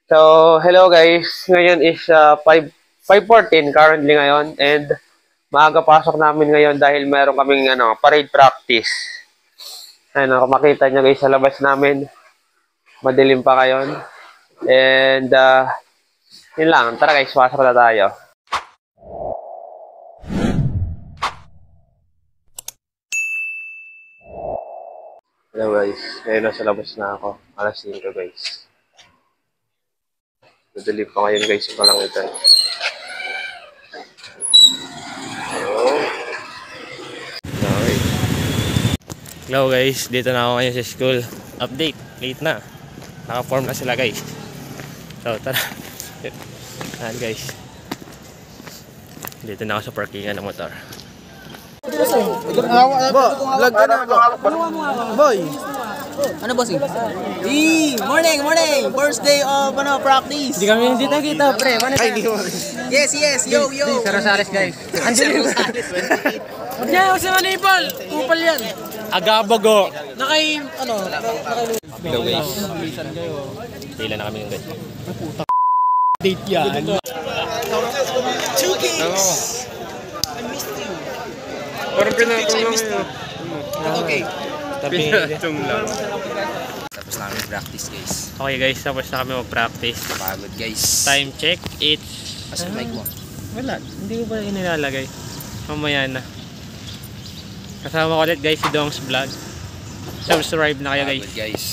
So, hello guys. Ngayon is 5:14 currently ngayon and maaga pasok namin ngayon dahil meron kaming parade practice. Ayun, kung makita nyo guys sa labas namin, madilim pa ngayon. And yun lang. Tara guys, pasok na tayo. Hello guys. Ngayon nasa labas na ako. Alas 5 guys. Madali pa ngayon guys yung kalangitan. Hello guys, dito na ako ngayon sa school. Update, late na. Naka-form na sila guys. So tara. Ayan guys. Dito na ako sa parkingan ng motor. Vlog ka na. Boy. Ano bossing? Morning! First day of practice. Hindi tayo kita, pre. Yes. Yo. Sa Rosales guys. Andiyan. Huwag niya ako sa manipal. Kupal yan. Agabago. Hello guys. Pila na kami yung guys. Date yan. 2 gigs. I missed you. Parang pinatong lang yun. Okay. Pinatong lang. Tapos namin practice guys. Okay guys, tapos na kami mag-practice. Pagod guys. Time check, it's... Asa mic mo? Wala, hindi ko pa inilalagay. Mamaya na. Kasama ko ulit guys si Dong's Vlog. Subscribe na kayo guys. Pagod guys.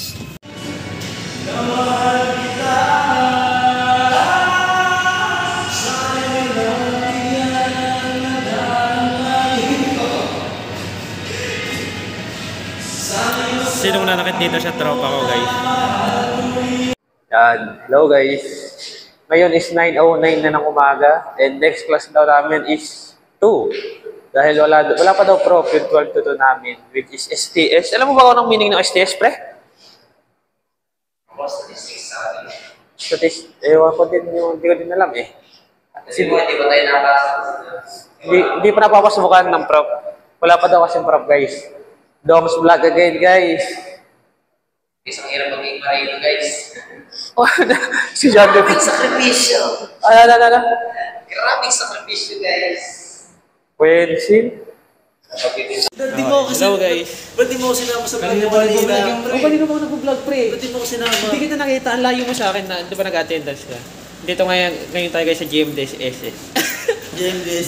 Sinong nanakit dito sa tropa ko guys? Yan. Hello guys. Ngayon is 9:09 na ng umaga and next class daw namin is 2. Dahil wala pa daw prof yung 12 to 2 namin which is STS. Alam mo ba kung anong meaning ng STS, pre? Statistics. Ewan ko din yung hindi ko din alam eh. Hindi ba tayo napasok? Hindi pa napapasukan ng prof. Wala pa daw kasi prof guys. Dong's Vlog again, guys. Isang hirap maging marino, guys. Si John Depp. Grabing sakripisyo. Grabing sakripisyo, guys. Wensin? Hello guys. Ba't di mo ko sinama sa vlog niya kanina? Kanina mo nag-vlog pre. Ba't di mo ko sinama? Hindi kita nakita, ang layo mo sa akin na, di ba nag-attendance ka? Dito ngayon tayo guys sa GMDSS.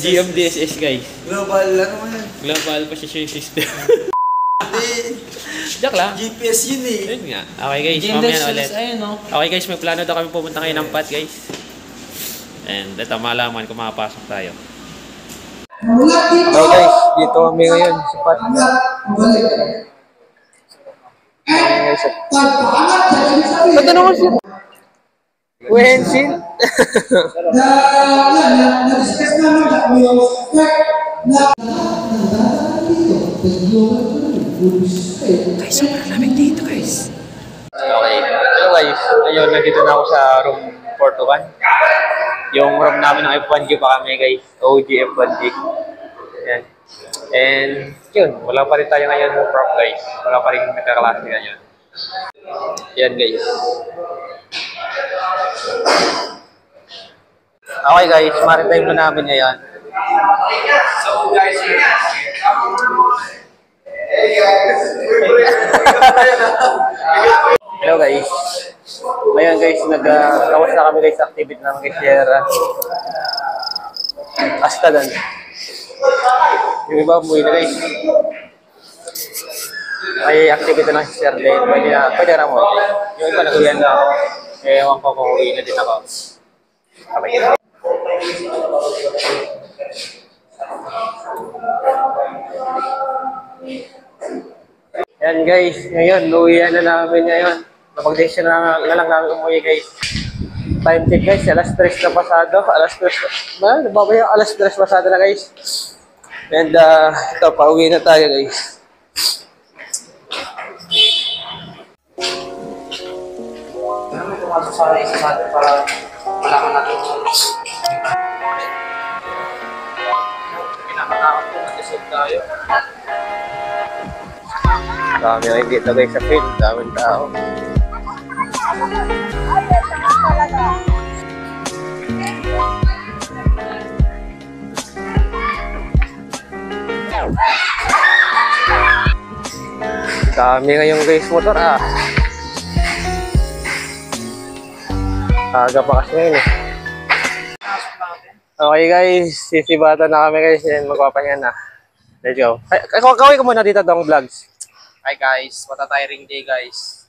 GMDSS guys. Global, ano mo yan? Global Positioning System. Joke lang. GPS yun eh. Yun nga. Okay guys, mamaya na ulit. Ayun no? Okay guys, may plano daw kami pumunta ngayon ng PAT guys. And ito malaman kung makapasok tayo. Hello guys, dito kami ngayon sa PAT. Ba't ano ko siya? Wensin? Guys, sobrang lamig dito, guys. Okay. Hello guys, ayun, nandito na ako sa room 421. Yung room namin ng F1G pa kami guys. OG F1G. Yan. And yun, wala pa rin tayo ngayon ng prof guys. Wala pa rin nagkaklase ngayon. Yan guys. Okay guys, maritime na namin ngayon. So guys, hello guys. Ngayon guys, nagtawas na kami guys sa activity namin kay Sierra. Hasta doon. Yung iba umuwi na guys. May activity lang si Sierra din. Pwede na mo. Yung iba nag-uwian na ako. Ewan ko kung uwi na din ako. Okay. Yan guys, ngayon, uwian na namin ngayon. Napag-desisyon na lang namin umuwi guys. Time check guys, alas 3 na pasado. Alas 3 pasado na guys. And ito, pauwi na tayo guys. Pero may pumasok sa isa sa atin para malaman natin kung Pinakatakot po, nag-isip tayo. Dami ang dito guys sa field, daming tao. Dami ngayong race motor Aga pa kasi ngayon Okay guys, sisibatan na kami guys. Yan, magpapahinga na. Let's go. Kawin ko muna dito dong vlogs. Hi guys, what a tiring day guys.